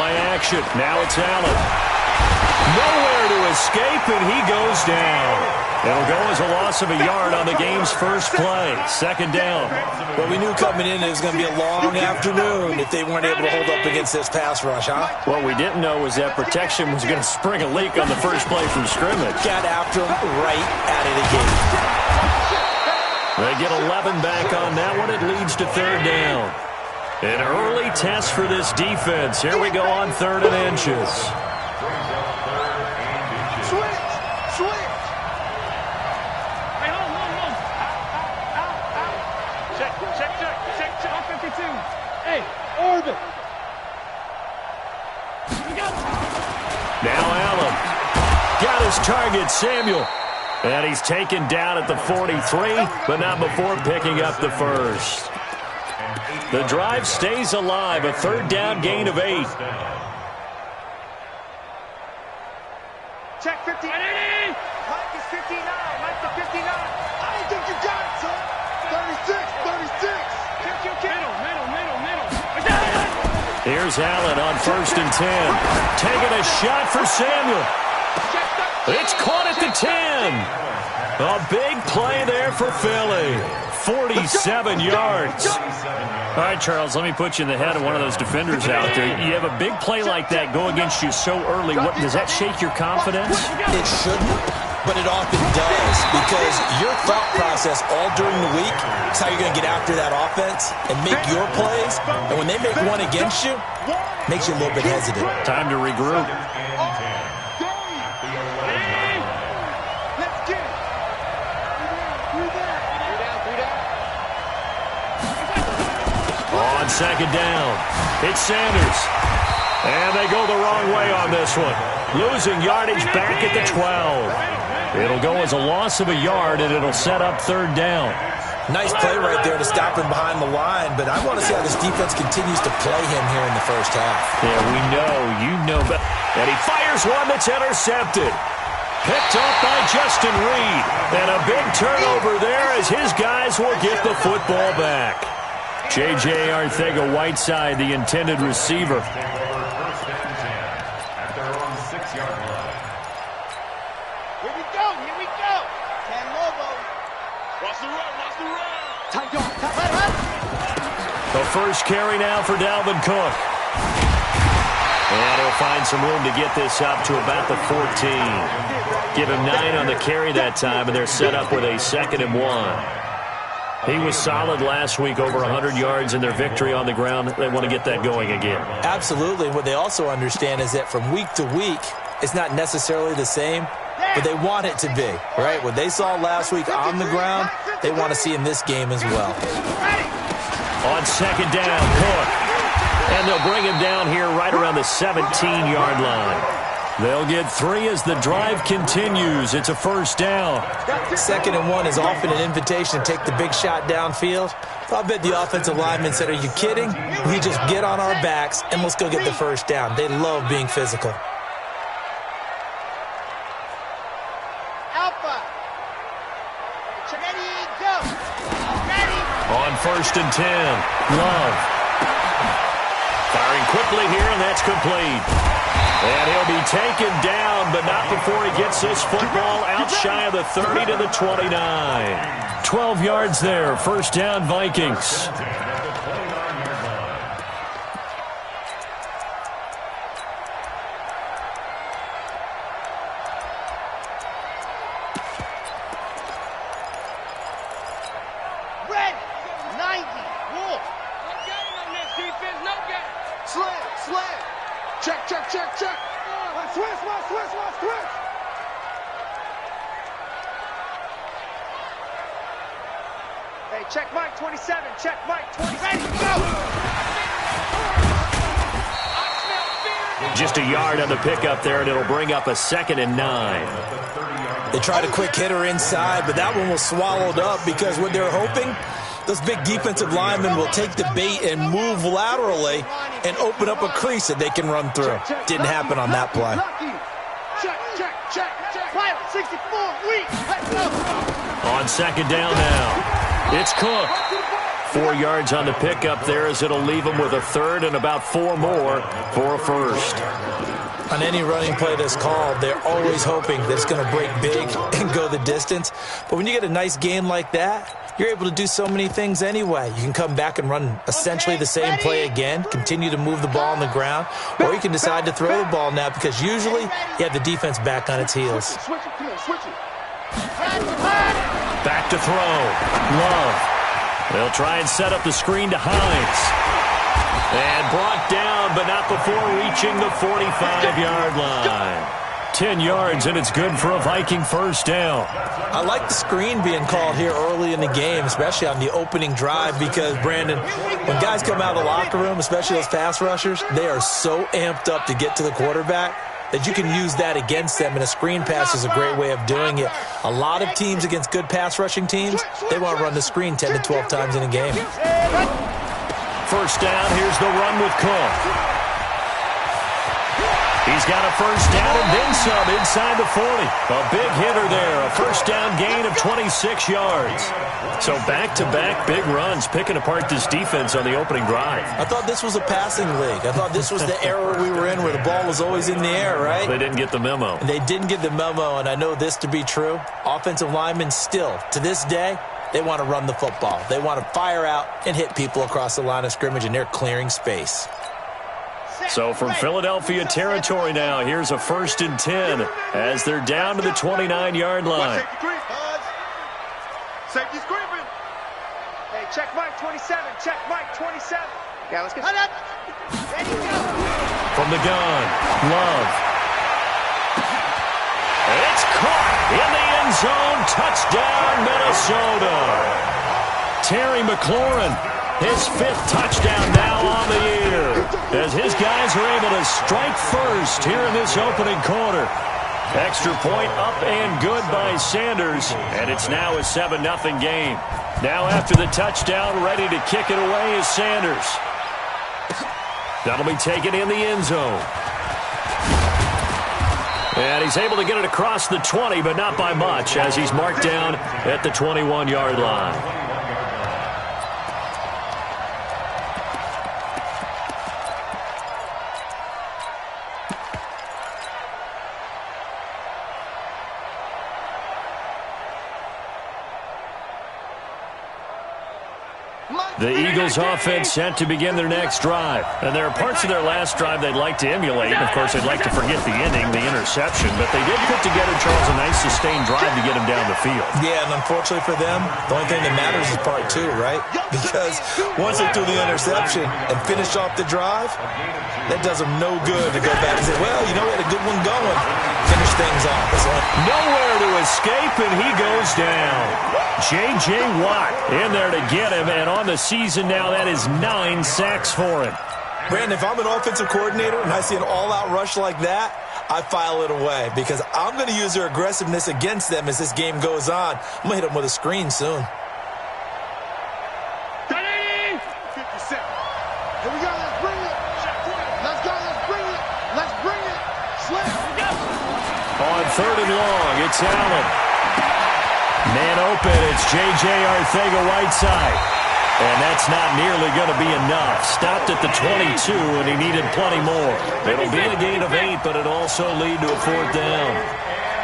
Play action. Now it's Allen. Nowhere to escape, and he goes down. It'll go as a loss of a yard on the game's first play. Second down. Well, we knew coming in it was going to be a long afternoon if they weren't able to hold up against this pass rush, huh? What we didn't know was that protection was going to spring a leak on the first play from scrimmage. Got after him right out of the gate. They get 11 back on that one. It leads to third down. An early test for this defense. Here we go on 3rd and inches. Now Allen got his target, Samuel. And he's taken down at the 43, but not before picking up the first. The drive stays alive, a 3rd down gain of 8. Check 50. Mike is 59. Mike to 59. I think you got it, son. 36. Middle. Here's Allen on 1st and 10. Taking a shot for Samuel. It's caught at the 10. A big play there for Philly. 47 yards. All right, Charles, let me put you in the head of one of those defenders out there. You have a big play like that go against you so early. Does that shake your confidence? It shouldn't, but it often does, because your thought process all during the week is how you're going to get after that offense and make your plays. And when they make one against you, it makes you a little bit hesitant. Time to regroup. On 2nd down, it's Sanders. And they go the wrong way on this one. Losing yardage back at the 12. It'll go as a loss of a yard, and it'll set up 3rd down. Nice play right there to stop him behind the line, but I want to see how this defense continues to play him here in the first half. Yeah, we know. You know. And he fires one that's intercepted. Picked off by Justin Reed. And a big turnover there as his guys will get the football back. J.J. Arcega-Whiteside, the intended receiver. Here we go. Can Lobo. Watch the run. The first carry now for Dalvin Cook. And he'll find some room to get this up to about the 14. Give him 9 on the carry that time, and they're set up with a 2nd and 1. He was solid last week, over 100 yards in their victory on the ground. They want to get that going again. Absolutely. What they also understand is that from week to week, it's not necessarily the same, but they want it to be, right? What they saw last week on the ground, they want to see in this game as well. On 2nd down, Cook. And they'll bring him down here right around the 17-yard line. They'll get 3 as the drive continues. It's a 1st down. 2nd and 1 is often an invitation to take the big shot downfield. I bet the offensive lineman said, "Are you kidding? We just get on our backs and let's go get the 1st down." They love being physical. Alpha. Ready, go. Ready. On 1st and 10, Love. Firing quickly here, and that's complete. And he'll be taken down, but not before he gets this football out shy of the 30 to the 29. 12 yards there, 1st down Vikings. Red. 90. Wolf. No game on this defense. No game. Slam. Check. Switch. Hey, check Mike 27. Check Mike 20. Ready, go! Just a yard on the pickup there, and it'll bring up a 2nd and 9. They tried a quick hitter inside, but that one was swallowed up because what they're hoping, those big defensive linemen will take the bait and move laterally and open up a crease that they can run through. Didn't happen on that play. Check. Pilot 64. Let's go. On 2nd down now, it's Cook. 4 yards on the pickup there, as it'll leave them with a third and about 4 more for a first. On any running play that's called, they're always hoping that it's going to break big and go the distance. But when you get a nice gain like that, you're able to do so many things anyway. You can come back and run essentially the same play again, continue to move the ball on the ground, or you can decide to throw the ball now because usually you have the defense back on its heels. Back to throw. Love. They'll try and set up the screen to Hines. And brought down, but not before reaching the 45-yard line. 10 yards, and it's good for a Viking first down. I like the screen being called here early in the game, especially on the opening drive, because, Brandon, when guys come out of the locker room, especially those pass rushers, they are so amped up to get to the quarterback that you can use that against them, and a screen pass is a great way of doing it. A lot of teams against good pass rushing teams, they want to run the screen 10 to 12 times in a game. First down, here's the run with Cook. He's got a first down and then some inside the 40. A big hitter there, a first down gain of 26 yards. So back-to-back big runs, picking apart this defense on the opening drive. I thought this was a passing league. I thought this was the era we were in where the ball was always in the air, right? They didn't get the memo. And they didn't get the memo, and I know this to be true. Offensive linemen still, to this day, they want to run the football. They want to fire out and hit people across the line of scrimmage, and they're clearing space. So from Philadelphia territory now, here's a 1st and 10 as they're down to the 29-yard line. Safety's creeping. Hey, check Mike 27. Check Mike 27. Yeah, let's get it. Ready, go. From the gun, Love. It's caught in the end zone. Touchdown, Minnesota. Terry McLaurin, his 5th touchdown now on the year, as his guys are able to strike first here in this opening quarter. Extra point up and good by Sanders, and it's now a 7-0 game. Now after the touchdown, ready to kick it away is Sanders. That'll be taken in the end zone. And he's able to get it across the 20, but not by much, as he's marked down at the 21-yard line. The Eagles offense set to begin their next drive. And there are parts of their last drive they'd like to emulate. And of course, they'd like to forget the ending, the interception. But they did put together, Charles, a nice sustained drive to get them down the field. Yeah, and unfortunately for them, the only thing that matters is part 2, right? Because once they threw the interception and finished off the drive, that does them no good to go back and say, well, you know, we had a good one going. Finish things off. Nowhere to escape, and he goes down. J.J. Watt in there to get him, and on the season now, that is 9 sacks for him. Brandon, if I'm an offensive coordinator and I see an all-out rush like that, I file it away because I'm going to use their aggressiveness against them as this game goes on. I'm going to hit them with a screen soon. 57. Here we go. Let's bring it. Let's go. Let's bring it. Let's bring it. Slip. On 3rd and long, it's Allen. Man open, it's J.J. Arcega-Whiteside. And that's not nearly going to be enough. Stopped at the 22, and he needed plenty more. It'll be a gain of 8, but it'll also lead to a 4th down.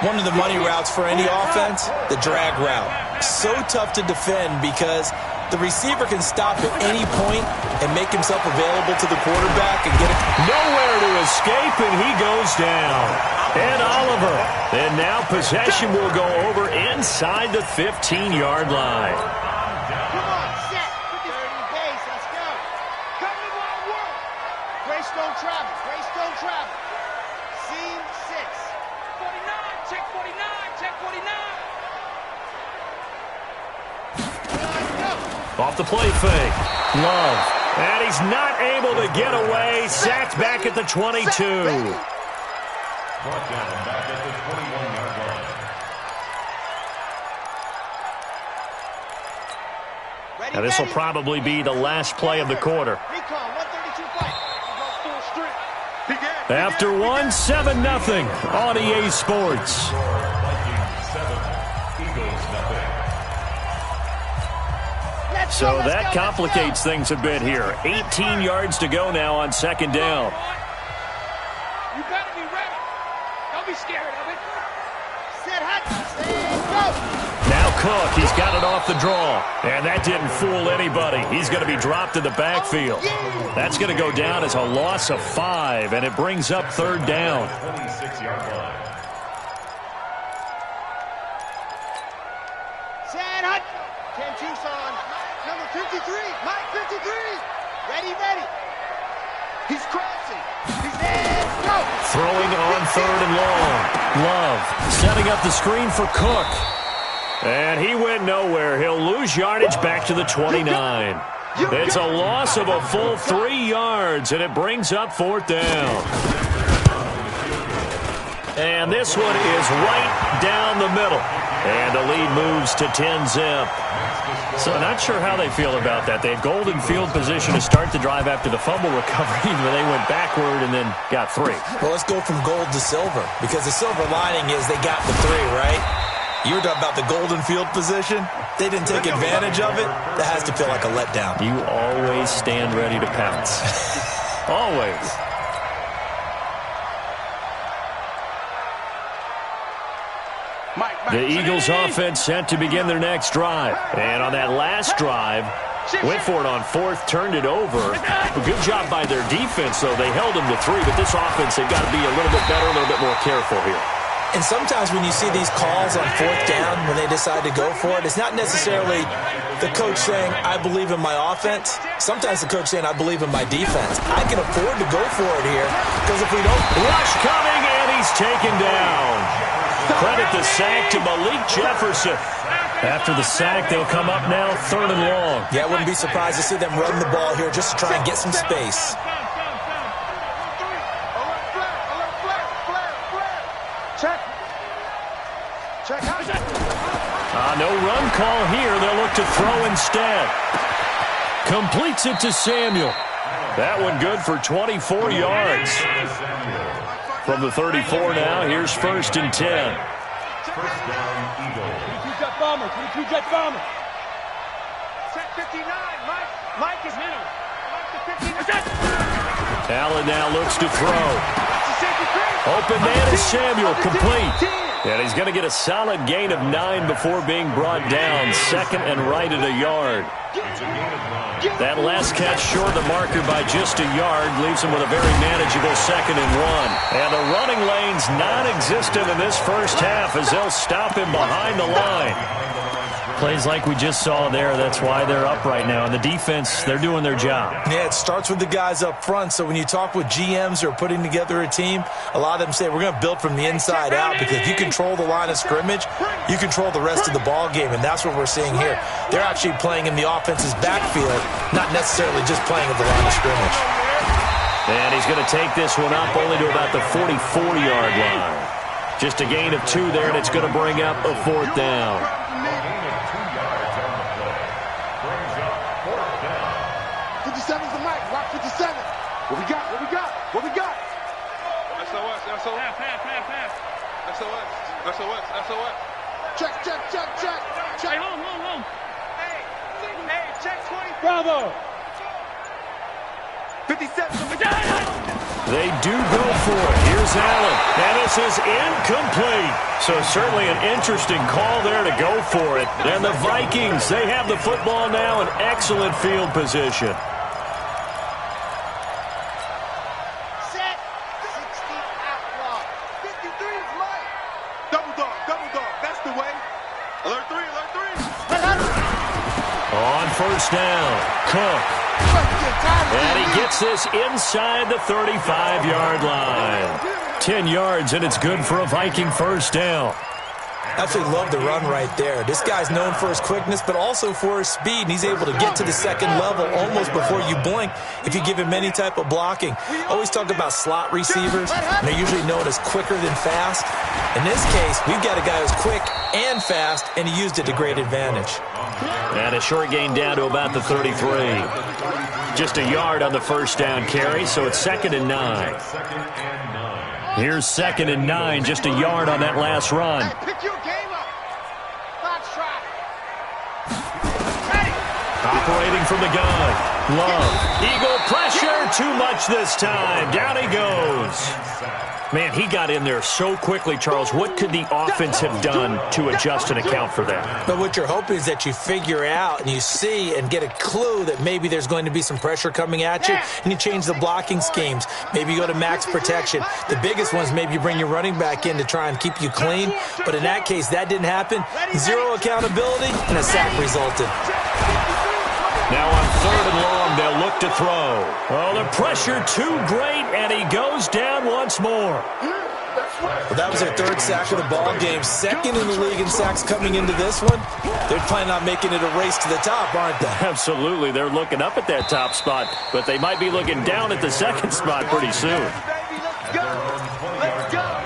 One of the money routes for any offense, the drag route. So tough to defend because the receiver can stop at any point and make himself available to the quarterback and get it. Nowhere to escape, and he goes down. And Oliver. And now possession will go over inside the 15-yard line. Come on, set. Dirty base. Let's go. Come to my work. Greystone travel. Greystone travel. Seam 6. 49. Check 49. Check 49. Off the play fake. Love. And he's not able to get away. Sacked back at the 22. Brought down back at the 21-yard line. Now this will probably be the last play of the quarter. After one, 7-0 on EA Sports. Vikings 7, Eagles 0. So that complicates things a bit here. 18 yards to go now on second down. You better be ready. Don't be scared of it. Set hot. Go. Now Cook, he's got it off the draw. And that didn't fool anybody. He's going to be dropped in the backfield. That's going to go down as a loss of 5, and it brings up third down. 26-yard line. Set hot. 10 Tucson. Number 53. Mike 53. Ready. He's crossing. He's there. Go. Throwing on third and long. Love setting up the screen for Cook. And he went nowhere. He'll lose yardage back to the 29. It's a loss of a full 3 yards, and it brings up fourth down. And this one is right down the middle. And the lead moves to 10-zip. So not sure how they feel about that. They had golden field position to start the drive after the fumble recovery, but they went backward and then got 3. Well, let's go from gold to silver, because the silver lining is they got the 3, right? You were talking about the golden field position. They didn't take advantage of it. That has to feel like a letdown. You always stand ready to pounce. Always. The Eagles offense set to begin their next drive. And on that last drive, went for it on fourth, turned it over. A good job by their defense, though. They held them to 3, but this offense, they've got to be a little bit better, a little bit more careful here. And sometimes when you see these calls on fourth down, when they decide to go for it, it's not necessarily the coach saying, I believe in my offense. Sometimes the coach saying, I believe in my defense. I can afford to go for it here, because if we don't... Rush coming, and he's taken down. Credit the sack to Malik Jefferson. After the sack, they'll come up now third and long. Yeah, I wouldn't be surprised to see them run the ball here just to try and get some space. No run call here. They'll look to throw instead. Completes it to Samuel. That one good for 24 yards. From the 34 now, here's first and 10. First down, Eagles. 22-jet bomber. 22-jet bomber. Set 59. Mike is middle. Allen now looks to throw. Open man is Samuel, complete. And he's going to get a solid gain of 9 before being brought down. Second and right at a yard. That last catch short of the marker by just a yard leaves him with a very manageable second and 1. And the running lane's non-existent in this first half as they'll stop him behind the line. Plays like we just saw there, that's why they're up right now. And the defense, they're doing their job. Yeah, it starts with the guys up front. So when you talk with GMs who are putting together a team, a lot of them say we're going to build from the inside out, because if you control the line of scrimmage, you control the rest of the ball game, and that's what we're seeing here. They're actually playing in the offense's backfield, not necessarily just playing at the line of scrimmage. And he's going to take this one up only to about the 44-yard line. Just a gain of 2 there, and it's going to bring up a fourth down. 57's the mic. Rock 57. What we got? SOS. Check. Hey, home. Hey, check 20. Bravo. 57. They do go for it. Here's Allen. And this is incomplete. So certainly an interesting call there to go for it. And the Vikings, they have the football now in excellent field position. Set. 60 out block. 53 is Mike. Double dog. That's the way. Alert 3. On first down, Cook. And he gets this inside the 35-yard line. 10 yards, and it's good for a Viking first down. Absolutely love the run right there. This guy's known for his quickness, but also for his speed, and he's able to get to the second level almost before you blink if you give him any type of blocking. Always talk about slot receivers, and they're usually known as quicker than fast. In this case, we've got a guy who's quick and fast, and he used it to great advantage. And a short gain down to about the 33. Just a yard on the first down carry, so it's 2nd and 9. Here's 2nd and 9, just a yard on that last run. Hey, pick your game up. Fox try. Ready. Separating from the gun. Love. Eagle pressure. Too much this time. Down he goes. Man, he got in there so quickly, Charles. What could the offense have done to adjust and account for that? But what you're hoping is that you figure out and you see and get a clue that maybe there's going to be some pressure coming at you, and you change the blocking schemes. Maybe you go to max protection. The biggest ones, maybe you bring your running back in to try and keep you clean. But in that case, that didn't happen. Zero accountability, and a sack resulted. Now on 3rd and long, they'll look to throw. Oh, the pressure too great, and he goes down once more. Well, that was their 3rd sack of the ball game. 2nd in the league in sacks coming into this one. They're planning on making it a race to the top, aren't they? Absolutely. They're looking up at that top spot, but they might be looking down at the 2nd spot pretty soon. Baby, let's go. Let's go.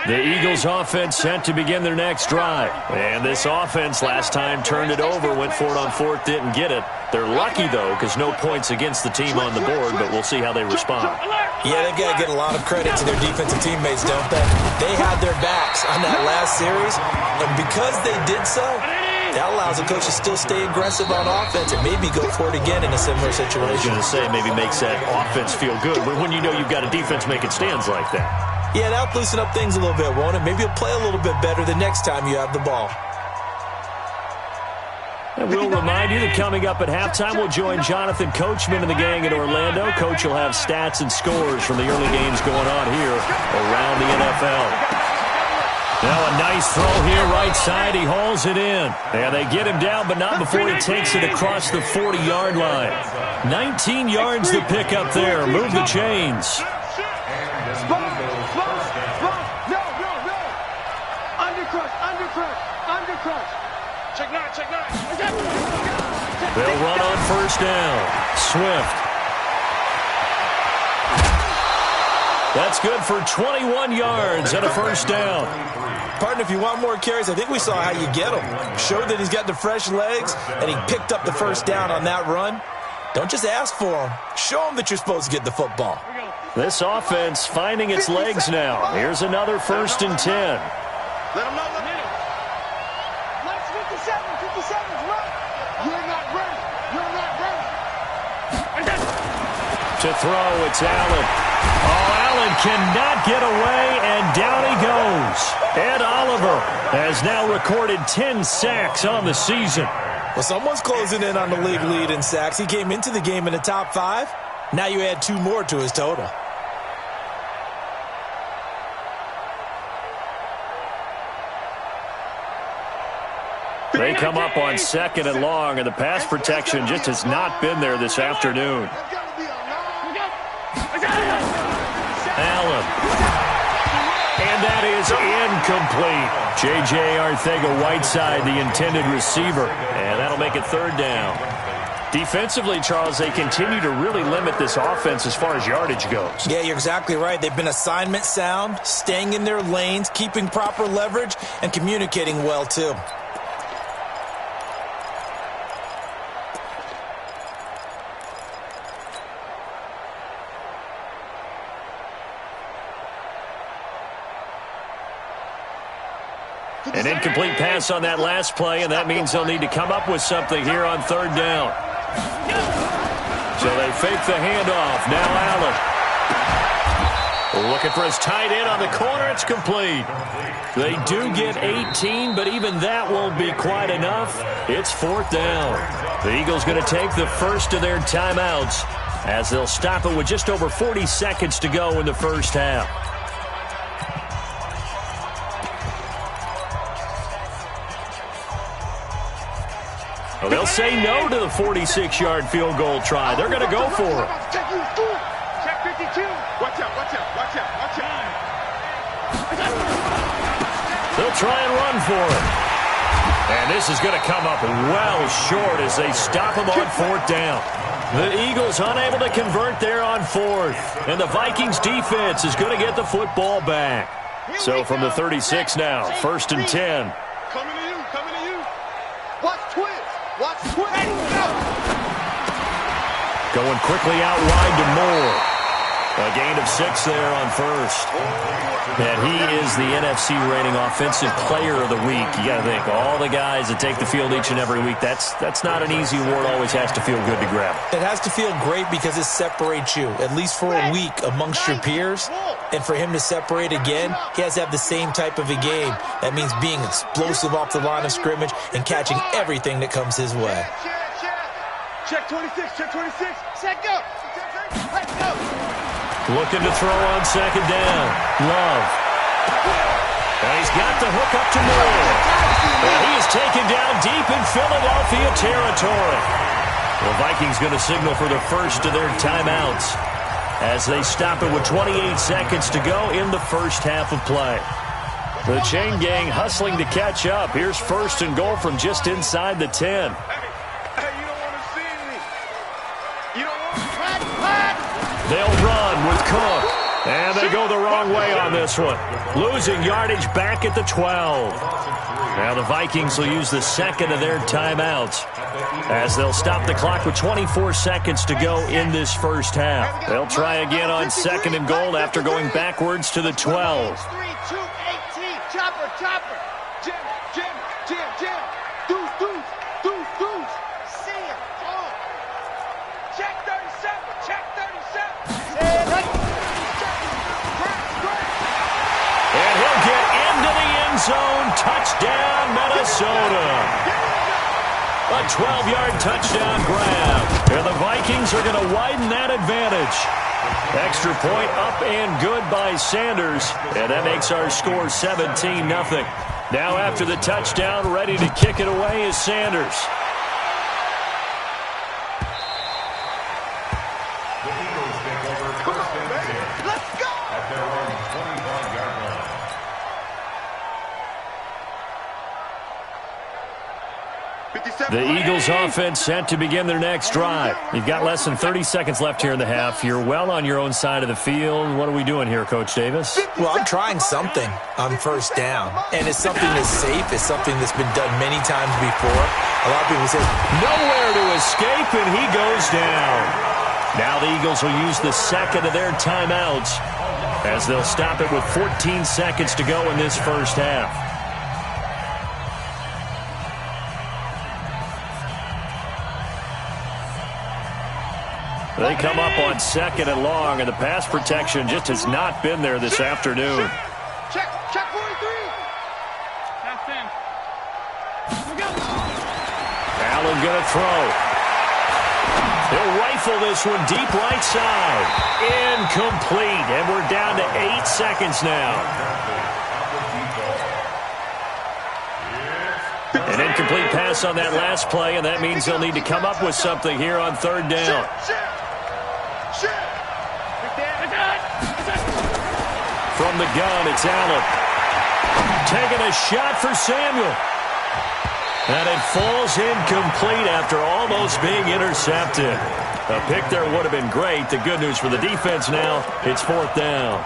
The Eagles offense set to begin their next drive. And this offense last time turned it over, went for it on 4th, didn't get it. They're lucky, though, because no points against the team on the board, but we'll see how they respond. Yeah, they've got to get a lot of credit to their defensive teammates, don't they? They had their backs on that last series, and because they did so, that allows the coach to still stay aggressive on offense and maybe go for it again in a similar situation. I was going to say, maybe makes that offense feel good, but when you know you've got a defense making stands like that. Yeah, that'll loosen up things a little bit, won't it? Maybe you'll play a little bit better the next time you have the ball. And we'll remind you that coming up at halftime, we'll join Jonathan Coachman and the gang in Orlando. Coach will have stats and scores from the early games going on here around the NFL. Now a nice throw here, right side. He hauls it in. And they get him down, but not before he takes it across the 40-yard line. 19 yards to pick up there. Move the chains. They'll run on 1st down. Swift. That's good for 21 yards and a 1st down. Partner, if you want more carries, I think we saw how you get him. Showed that he's got the fresh legs, and he picked up the 1st down on that run. Don't just ask for him. Show him that you're supposed to get the football. This offense finding its legs now. Here's another 1st and 10. Let him know. Let's 57's right. You're not ready. You're not ready. To throw, it's Allen. Oh, Allen cannot get away, and down he goes. Ed Oliver has now recorded 10 sacks on the season. Well, someone's closing in on the league lead in sacks. He came into the game in the top 5. Now you add 2 more to his total. They come up on 2nd and long, and the pass protection just has not been there this afternoon. Allen. And that is incomplete. J.J. Arcega-Whiteside, the intended receiver. And that'll make it 3rd down. Defensively, Charles, they continue to really limit this offense as far as yardage goes. Yeah, you're exactly right. They've been assignment sound, staying in their lanes, keeping proper leverage, and communicating well, too. An incomplete pass on that last play, and that means they'll need to come up with something here on 3rd down. So they fake the handoff. Now Allen. Looking for his tight end on the corner. It's complete. They do get 18, but even that won't be quite enough. It's 4th down. The Eagles going to take the first of their timeouts as they'll stop it with just over 40 seconds to go in the 1st half. Well, they'll say no to the 46-yard field goal try. They're going to go for it. Check 52. Watch out. They'll try and run for it. And this is going to come up well short as they stop him on 4th down. The Eagles unable to convert there on 4th. And the Vikings defense is going to get the football back. So from the 36 now, 1st and 10. Coming to you. Watch twist. Going quickly out wide to Moore. A gain of 6 there on first. And he is the NFC rating offensive player of the week. You got to think, all the guys that take the field each and every week, that's not an easy award. Always has to feel good to grab. It has to feel great because it separates you, at least for a week, amongst your peers. And for him to separate again, he has to have the same type of a game. That means being explosive off the line of scrimmage and catching everything that comes his way. Check 26, check 26. Set, go. Let's go. Looking to throw on second down. Love. And he's got the hook up to Moore. And he is taken down deep in Philadelphia territory. The Vikings going to signal for the first of their timeouts as they stop it with 28 seconds to go in the first half of play. The chain gang hustling to catch up. Here's first and goal from just inside the 10. They'll run with Cook. And they go the wrong way on this one. Losing yardage back at the 12. Now the Vikings will use the second of their timeouts as they'll stop the clock with 24 seconds to go in this first half. They'll try again on second and goal after going backwards to the 12. 3, 2, 18. Chopper, chopper. Jim, Jim, Jim, Jim. Deuce, deuce, deuce, deuce. See him. Oh. Check 37, check 37. And he'll get into the end zone. Touchdown, Minnesota. A 12-yard touchdown grab. And the Vikings are going to widen that advantage. Extra point up and good by Sanders. And that makes our score 17-0. Now after the touchdown, ready to kick it away is Sanders. The Eagles offense set to begin their next drive. You've got less than 30 seconds left here in the half. You're well on your own side of the field. What are we doing here, Coach Davis? Well, I'm trying something on first down. And it's something that's safe. It's something that's been done many times before. A lot of people say, nowhere to escape, and he goes down. Now the Eagles will use the second of their timeouts as they'll stop it with 14 seconds to go in this first half. They come up on second and long, and the pass protection just has not been there this afternoon. Check 43. That's 10. Allen going to throw. He'll rifle this one deep right side. Incomplete, and we're down to 8 seconds now. An incomplete pass on that last play, and that means they'll need to come up with something here on third down. From the gun, it's Allen. Taking a shot for Samuel. And it falls incomplete after almost being intercepted. A pick there would have been great. The good news for the defense now, it's fourth down.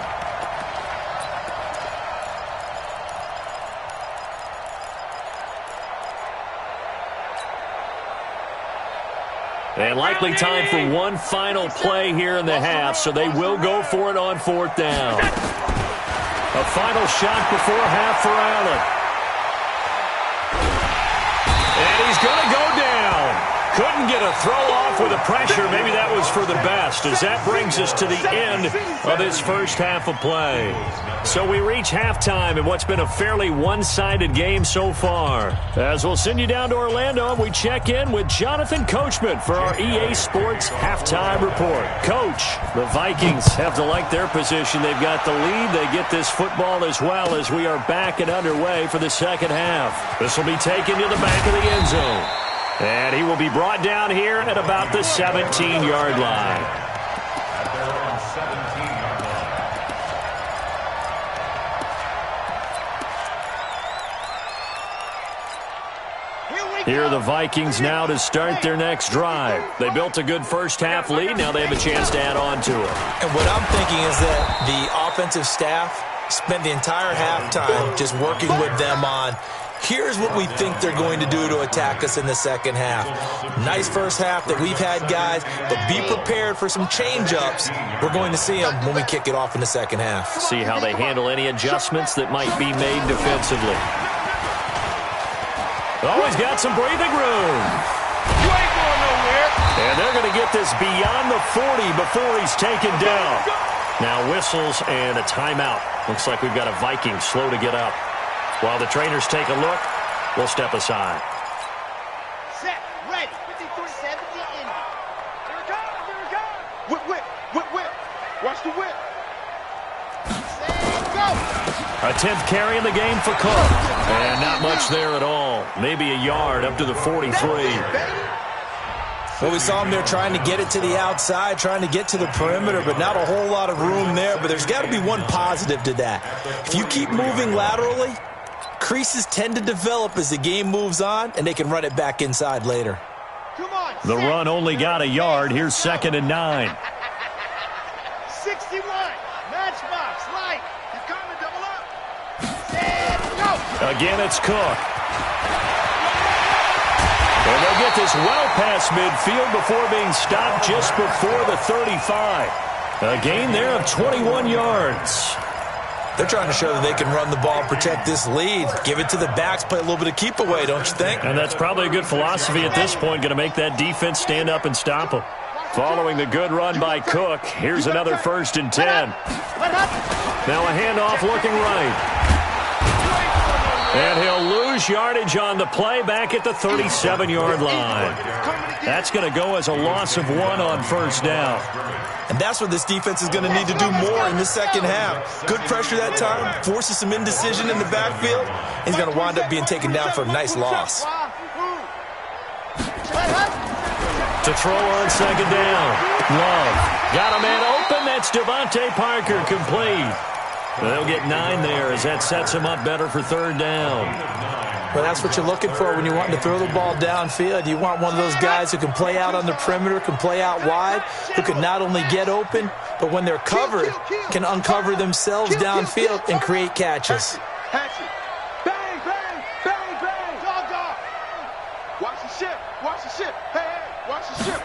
And likely time for one final play here in the half, so they will go for it on fourth down. A final shot before half for Allen. And he's going to go down. Couldn't get a throw off with the pressure. Maybe that was for the best, as that brings us to the end of this first half of play. So we reach halftime in what's been a fairly one-sided game so far. As we'll send you down to Orlando, we check in with Jonathan Coachman for our EA Sports Halftime Report. Coach, the Vikings have to like their position. They've got the lead. They get this football as well as we are back and underway for the second half. This will be taken to the back of the end zone. And he will be brought down here at about the 17-yard line. Here are the Vikings now to start their next drive. They built a good first-half lead. Now they have a chance to add on to it. And what I'm thinking is that the offensive staff spent the entire halftime just working with them on Here's what we think they're going to do to attack us in the second half. Nice first half that we've had, guys, but be prepared for some change-ups. We're going to see them when we kick it off in the second half. See how they handle any adjustments that might be made defensively. Oh, he's got some breathing room. You ain't going nowhere. And they're going to get this beyond the 40 before he's taken down. Now whistles and a timeout. Looks like we've got a Viking slow to get up. While the trainers take a look, we'll step aside. Set, ready. 53-70 Indy. Here it comes, here it comes. Whip, whip, whip, whip. Watch the whip. Set, go. A 10th carry in the game for Cook. And not much there at all. Maybe a yard up to the 43. Well, we saw him there trying to get it to the outside, trying to get to the perimeter, but not a whole lot of room there. But there's got to be one positive to that. If you keep moving laterally, creases tend to develop as the game moves on, and they can run it back inside later. Come on. The run only got a yard. Here's 2nd and 9. 61. Matchbox, light. He's coming, double up. Set, go. Again, it's Cook. And they'll get this well past midfield before being stopped just before the 35. A gain there of 21 yards. They're trying to show that they can run the ball, protect this lead, give it to the backs, play a little bit of keep away, don't you think? And that's probably a good philosophy at this point, going to make that defense stand up and stop them. Following the good run by Cook, here's another 1st and 10. Now a handoff looking right. And he'll lose yardage on the play back at the 37-yard line. That's going to go as a loss of 1 on 1st down. And that's what this defense is going to need to do more in the second half. Good pressure that time, forces some indecision in the backfield. He's going to wind up being taken down for a nice loss. To throw on 2nd down. Love. Got a man open. That's Devontae Parker complete. They'll get 9 there as that sets him up better for 3rd down. Well, that's what you're looking for when you're wanting to throw the ball downfield. You want one of those guys who can play out on the perimeter, can play out wide, who can not only get open, but when they're covered, can uncover themselves downfield and create catches. Bang, bang, bang, bang. Dog, dog. Watch the ship. Watch the ship. Hey, watch the ship.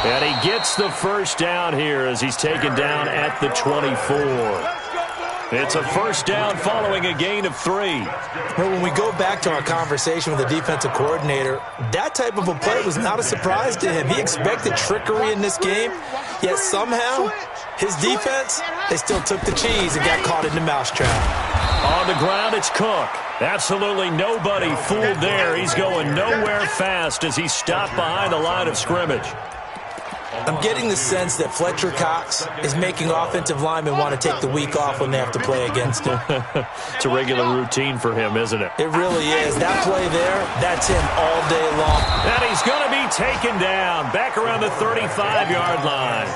And he gets the 1st down here as he's taken down at the 24. It's a 1st down following a gain of 3. Well, when we go back to our conversation with the defensive coordinator, that type of a play was not a surprise to him. He expected trickery in this game, yet somehow his defense, they still took the cheese and got caught in the mousetrap. On the ground, it's Cook. Absolutely nobody fooled there. He's going nowhere fast as he's stopped behind the line of scrimmage. I'm getting the sense that Fletcher Cox is making offensive linemen want to take the week off when they have to play against him. It's a regular routine for him, isn't it? It really is. That play there, that's him all day long. And he's going to be taken down back around the 35-yard line.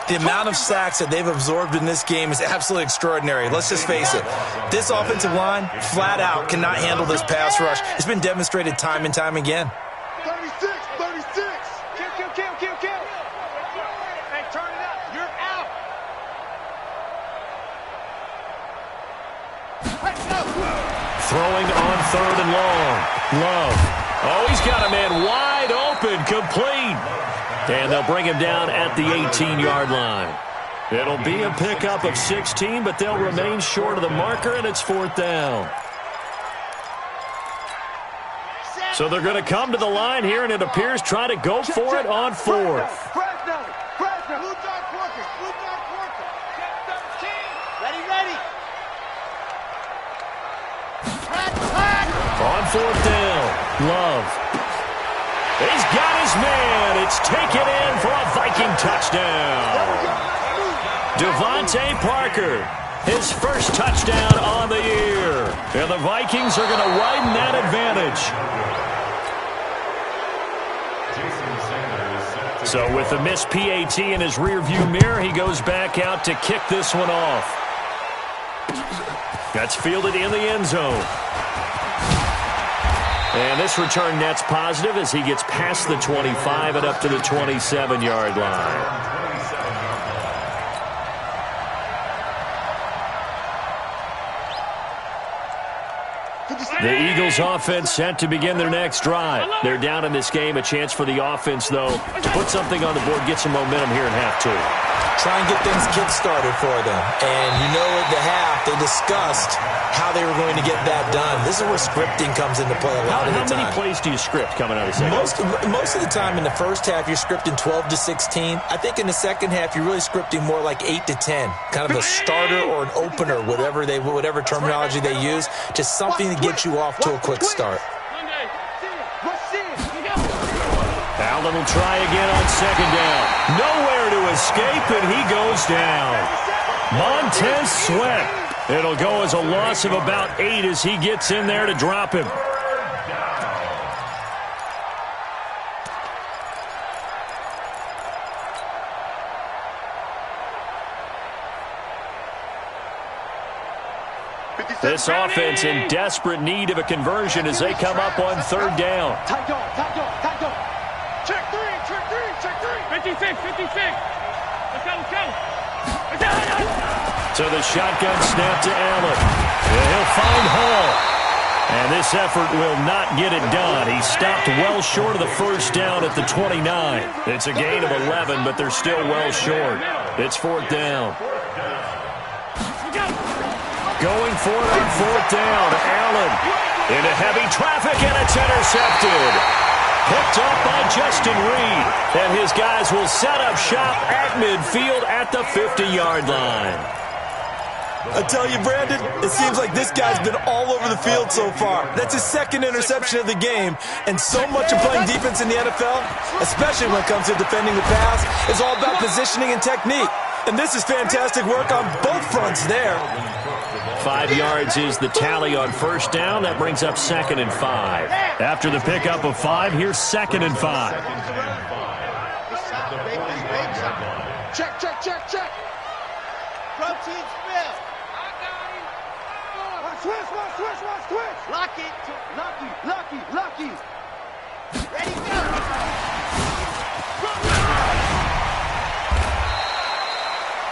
The amount of sacks that they've absorbed in this game is absolutely extraordinary. Let's just face it. This offensive line, flat out, cannot handle this pass rush. It's been demonstrated time and time again. 36, 36. Kill. Hey, turn it up. You're out. Throwing on 3rd and long. Love. Oh, he's got a man wide open, complete. And they'll bring him down at the 18-yard line. It'll be a pickup of 16, but they'll remain short of the marker, and it's 4th down. So they're going to come to the line here, and it appears try to go for it on 4th. On 4th down, Love. He's got his man. It's taken in for a Viking touchdown. Devontae Parker, his 1st touchdown on the year. And the Vikings are going to widen that advantage. So with the missed PAT in his rearview mirror, he goes back out to kick this one off. That's fielded in the end zone. And this return net's positive as he gets past the 25 and up to the 27-yard line. The Eagles offense set to begin their next drive. They're down in this game. A chance for the offense, though, to put something on the board, get some momentum here in half two. Try and get things kick-started for them. And you know at the half, they discussed how they were going to get that done. This is where scripting comes into play a lot of the time. How many plays do you script coming out of the second? Most of the time in the first half, you're scripting 12 to 16. I think in the second half, you're really scripting more like 8 to 10. Kind of a starter or an opener, whatever terminology they use. Just something to get you off to a quick start. Allen will try again on second down. Nowhere to escape, and he goes down. Montez Sweat. It'll go as a loss of about 8 as he gets in there to drop him. This offense in desperate need of a conversion as they come up on third down. Check three. 56. Let's go. So the shotgun snap to Allen. And he'll find Hall. And this effort will not get it done. He stopped well short of the first down at the 29. It's a gain of 11, but they're still well short. It's fourth down. Going for it on fourth down. Allen into heavy traffic, and it's intercepted. Picked up by Justin Reed. And his guys will set up shop at midfield at the 50-yard line. I tell you, Brandon, it seems like this guy's been all over the field so far. That's his second interception of the game. And so much of playing defense in the NFL, especially when it comes to defending the pass, is all about positioning and technique. And this is fantastic work on both fronts there. 5 yards is the tally on first down. That brings up 2nd and 5. After the pickup of 5, here's 2nd and 5. Check. Protein spill. Switch. Lock it. Lucky. Ready, go.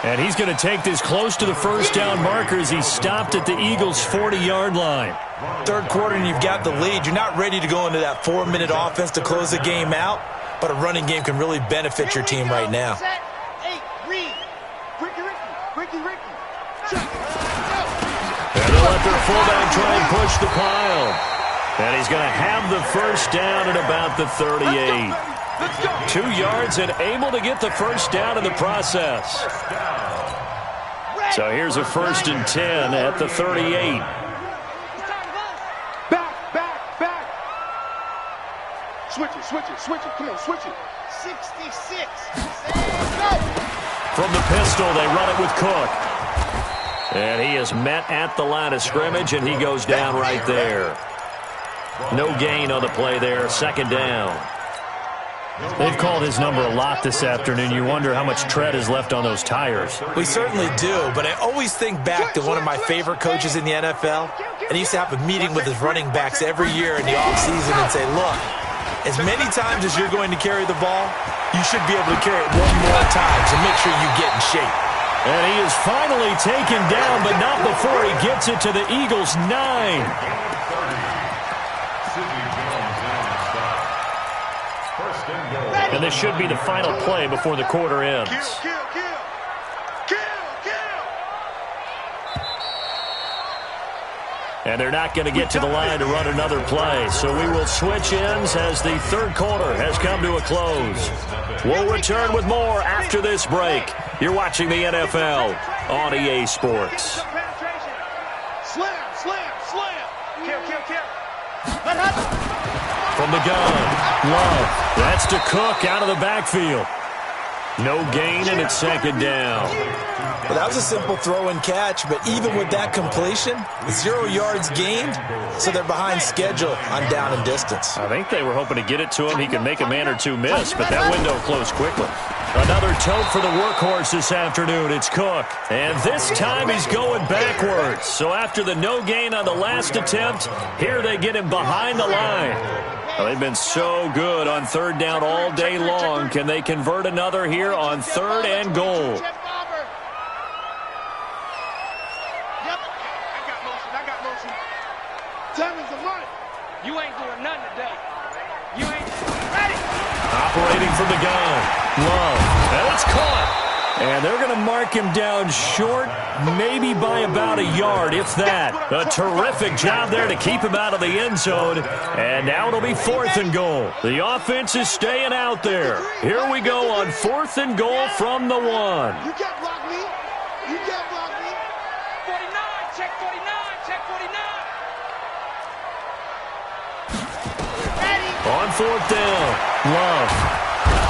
And he's going to take this close to the first down marker as he stopped at the Eagles' 40-yard line. Third quarter and you've got the lead. You're not ready to go into that 4-minute offense to close the game out, but a running game can really benefit your team right now. Set, 8, read. Ricky. And they'll let their fullback try and push the pile. And he's going to have the first down at about the 38. 2 yards and able to get the first down in the process. So here's a 1st and 10 at the 38. Back. Switch it. Come on, switch it. 66. Go. From the pistol, they run it with Cook. And he is met at the line of scrimmage, and he goes down right there. No gain on the play there, 2nd down. They've called his number a lot this afternoon. You wonder how much tread is left on those tires. We certainly do, but I always think back to one of my favorite coaches in the NFL, and he used to have a meeting with his running backs every year in the offseason and say, look, as many times as you're going to carry the ball, you should be able to carry it one more time, so make sure you get in shape. And he is finally taken down, but not before he gets it to the Eagles' 9. And this should be the final play before the quarter ends. Kill. And they're not going to get to the line to run another play. So we will switch ends as the third quarter has come to a close. We'll return with more after this break. You're watching the NFL on EA Sports. Slam. Kill. From the gun, Love. That's to Cook out of the backfield. No gain, and it's 2nd down. Well, that was a simple throw and catch, but even with that completion, 0 yards gained, so they're behind schedule on down and distance. I think they were hoping to get it to him. He could make a man or two miss, but that window closed quickly. Another tote for the workhorse this afternoon. It's Cook. And this time he's going backwards. So after the no gain on the last attempt, here they get him behind the line. Well, they've been so good on third down all day long. Can they convert another here on 3rd and goal? Time is the money. You ain't doing nothing today. You ain't ready. Operating from the gun. Love. And it's caught. And they're going to mark him down short, maybe by about a yard, if that. A terrific job there to keep him out of the end zone. And now it'll be 4th and goal. The offense is staying out there. Here we go on 4th and goal from the 1. You can't block me. You can't block me. 49, check 49, check 49. Ready. On 4th down, Love.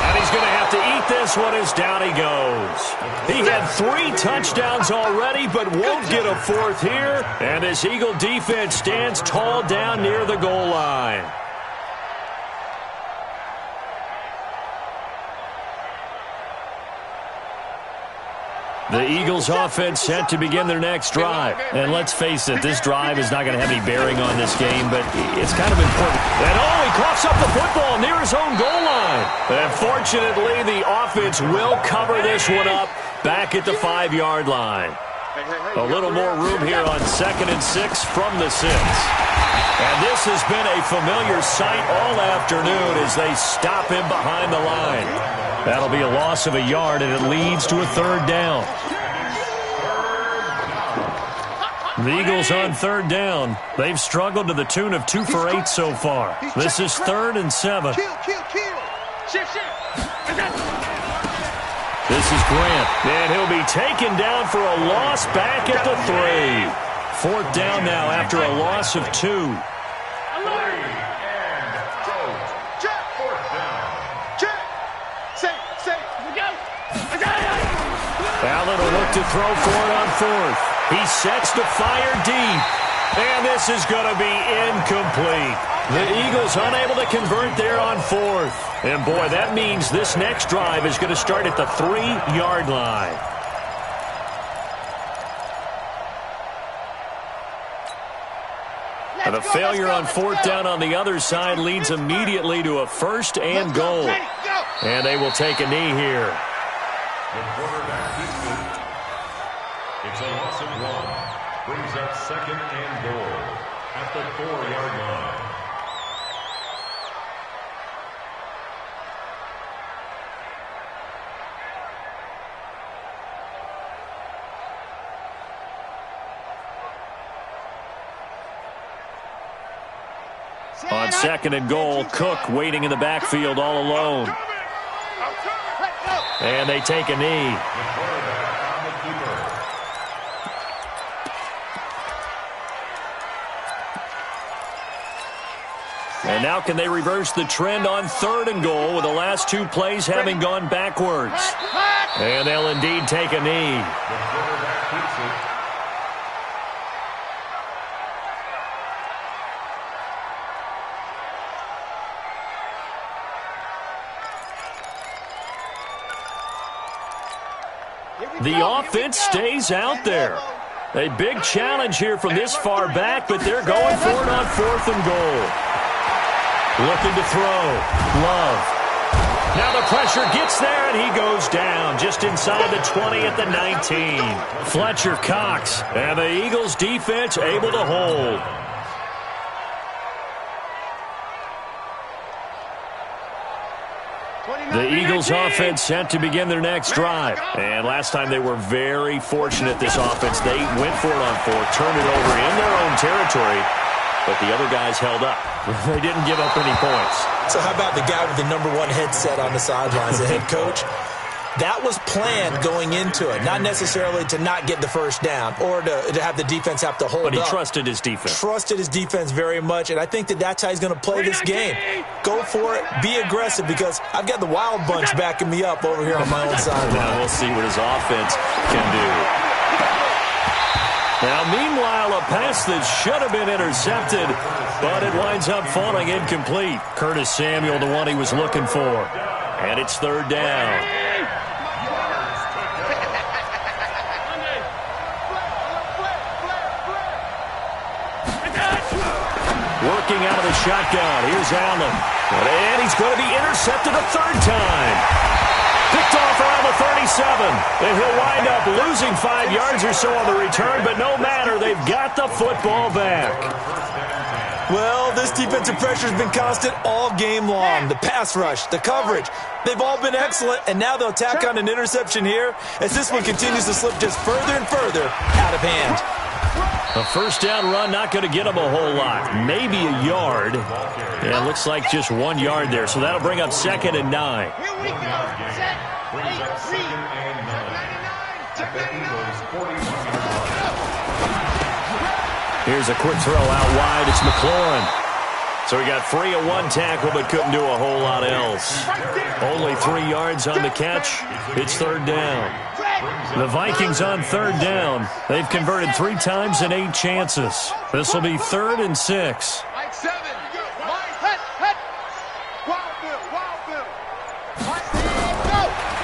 And he's going to have to eat this one as down he goes. He had 3 touchdowns already, but won't get a 4th here. And this Eagle defense stands tall down near the goal line. The Eagles offense set to begin their next drive. And let's face it, this drive is not going to have any bearing on this game, but it's kind of important. And he coughs up the football near his own goal line. And fortunately, the offense will cover this one up back at the 5-yard line. A little more room here on 2nd and 6 from the 6. And this has been a familiar sight all afternoon as they stop him behind the line. That'll be a loss of a yard, and it leads to a 3rd down. The Eagles on 3rd down. They've struggled to the tune of 2 for 8 so far. This is 3rd and 7. Kill. Shift. This is Grant, and he'll be taken down for a loss back at the 3. 4th down now after a loss of 2. Allen will look to throw for it on 4th. He sets to fire deep. And this is going to be incomplete. The Eagles unable to convert there on 4th. And boy, that means this next drive is going to start at the 3-yard line. And a failure on 4th down on the other side leads immediately to a 1st and goal. And they will take a knee here. The quarterback keeps it. It's a loss of 1. Brings up 2nd and goal at the 4-yard line. On 2nd and goal, Cook waiting in the backfield all alone. And they take a knee. And now can they reverse the trend on 3rd and goal with the last 2 plays having gone backwards? And they'll indeed take a knee. The offense stays out there. A big challenge here from this far back, but they're going for it on 4th and goal. Looking to throw. Love. Now the pressure gets there, and he goes down just inside the 20 at the 19. Fletcher Cox, and the Eagles defense able to hold. The Eagles offense set to begin their next drive. And last time they were very fortunate, this offense. They went for it on 4th, turned it over in their own territory, but the other guys held up. They didn't give up any points. So how about the guy with the #1 headset on the sidelines, the head coach? That was planned going into it, not necessarily to not get the 1st down or to have the defense have to hold up. But he trusted his defense. Trusted his defense very much, and I think that's how he's going to play this game. Go for it, be aggressive, because I've got the wild bunch backing me up over here on my own side. Now we'll see what his offense can do. Now, meanwhile, a pass that should have been intercepted, but it winds up falling incomplete. Curtis Samuel, the one he was looking for. And it's 3rd down. Working out of the shotgun. Here's Allen. And he's going to be intercepted a 3rd time. Picked off around the 37. And he'll wind up losing 5 yards or so on the return, but no matter, they've got the football back. Well, this defensive pressure has been constant all game long. The pass rush, the coverage, they've all been excellent, and now they'll tack on an interception here as this one continues to slip just further and further out of hand. A first down run, not going to get them a whole lot. Maybe a yard. Yeah, it looks like just 1 yard there, so that'll bring up 2nd and 9. Here we go. Set. Wait, read. Check 99. Here's a quick throw out wide. It's McLaurin. So he got free of 1 tackle, but couldn't do a whole lot else. Only 3 yards on the catch. It's 3rd down. The Vikings on 3rd down. They've converted 3 times in 8 chances. This will be 3rd and 6.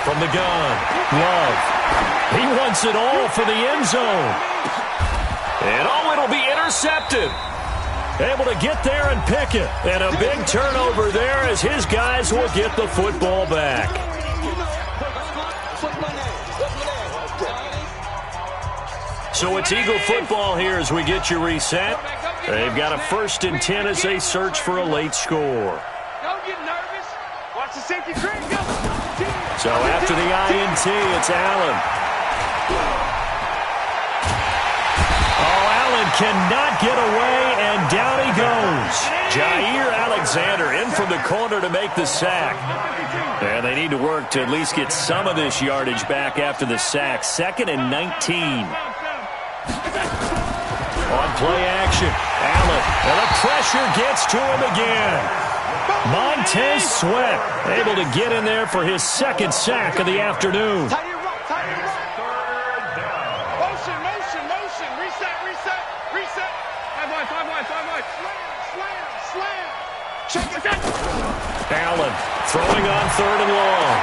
From the gun, Love. He wants it all for the end zone. And it'll be intercepted. Able to get there and pick it. And a big turnover there as his guys will get the football back. So it's Eagle football here as we get you reset. They've got a 1st and 10 as they search for a late score. Don't get nervous. Watch the safety crane go. So after the INT, it's Allen. Cannot get away, and down he goes. Jair Alexander in from the corner to make the sack. And they need to work to at least get some of this yardage back after the sack. 2nd and 19. On play action, Allen, and the pressure gets to him again. Montez Sweat able to get in there for his 2nd sack of the afternoon. Allen throwing on 3rd and long.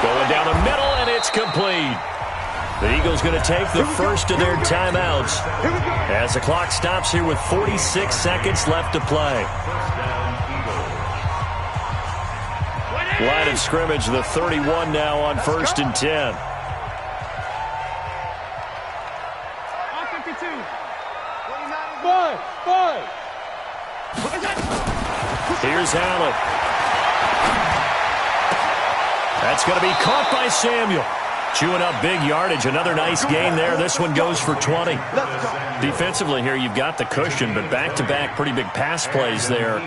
Going down the middle, and it's complete. The Eagles going to take the first of their timeouts as the clock stops here with 46 seconds left to play. Line of scrimmage, the 31 now on 1st and 10. Here's Allen. That's going to be caught by Samuel. Chewing up big yardage. Another nice gain there. This one goes for 20. Defensively here, you've got the cushion, but back-to-back pretty big pass plays there.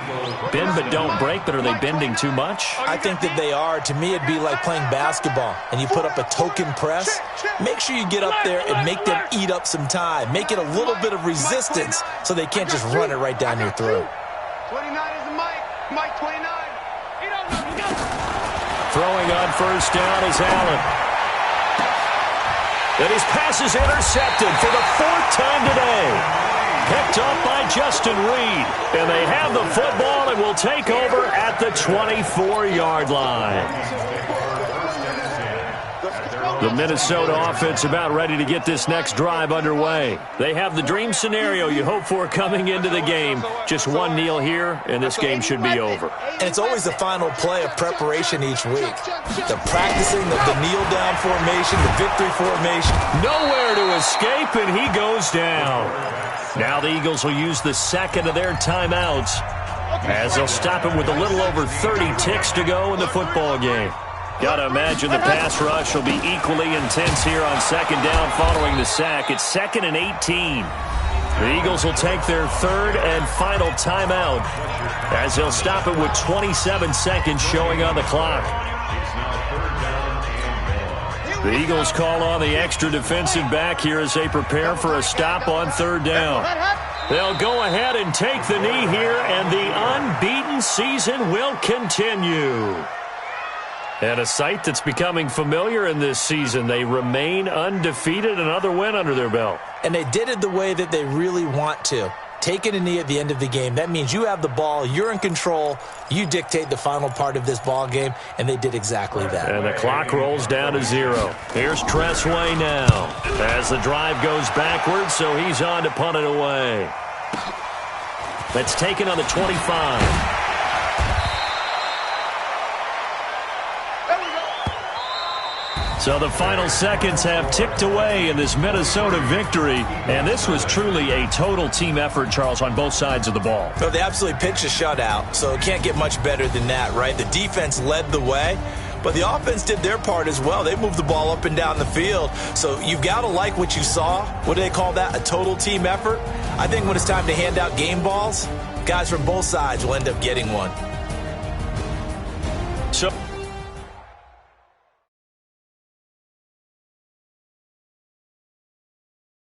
Bend but don't break, but are they bending too much? I think that they are. To me, it'd be like playing basketball, and you put up a token press. Make sure you get up there and make them eat up some time. Make it a little bit of resistance so they can't just run it right down your throat. 29 is the Mike. Mike 29. Throwing on 1st down is Allen. And his pass is intercepted for the 4th time today. Picked up by Justin Reed. And they have the football and will take over at the 24-yard line. The Minnesota offense about ready to get this next drive underway. They have the dream scenario you hope for coming into the game. Just 1 kneel here, and this game should be over. And it's always the final play of preparation each week. The practicing of the kneel-down formation, the victory formation. Nowhere to escape, and he goes down. Now the Eagles will use the 2nd of their timeouts as they'll stop him with a little over 30 ticks to go in the football game. Got to imagine the pass rush will be equally intense here on 2nd down following the sack. It's 2nd and 18. The Eagles will take their 3rd and final timeout as they'll stop it with 27 seconds showing on the clock. The Eagles call on the extra defensive back here as they prepare for a stop on 3rd down. They'll go ahead and take the knee here, and the unbeaten season will continue. And a sight that's becoming familiar in this season. They remain undefeated, another win under their belt. And they did it the way that they really want to. Taking a knee at the end of the game. That means you have the ball, you're in control, you dictate the final part of this ball game, and they did exactly that. And the clock rolls down to 0. Here's Tressway now as the drive goes backwards, so he's on to punt it away. That's taken on the 25. So the final seconds have ticked away in this Minnesota victory, and this was truly a total team effort, Charles, on both sides of the ball. Well, they absolutely pitched a shutout, so it can't get much better than that, right? The defense led the way, but the offense did their part as well. They moved the ball up and down the field, so you've got to like what you saw. What do they call that? A total team effort? I think when it's time to hand out game balls, guys from both sides will end up getting one. So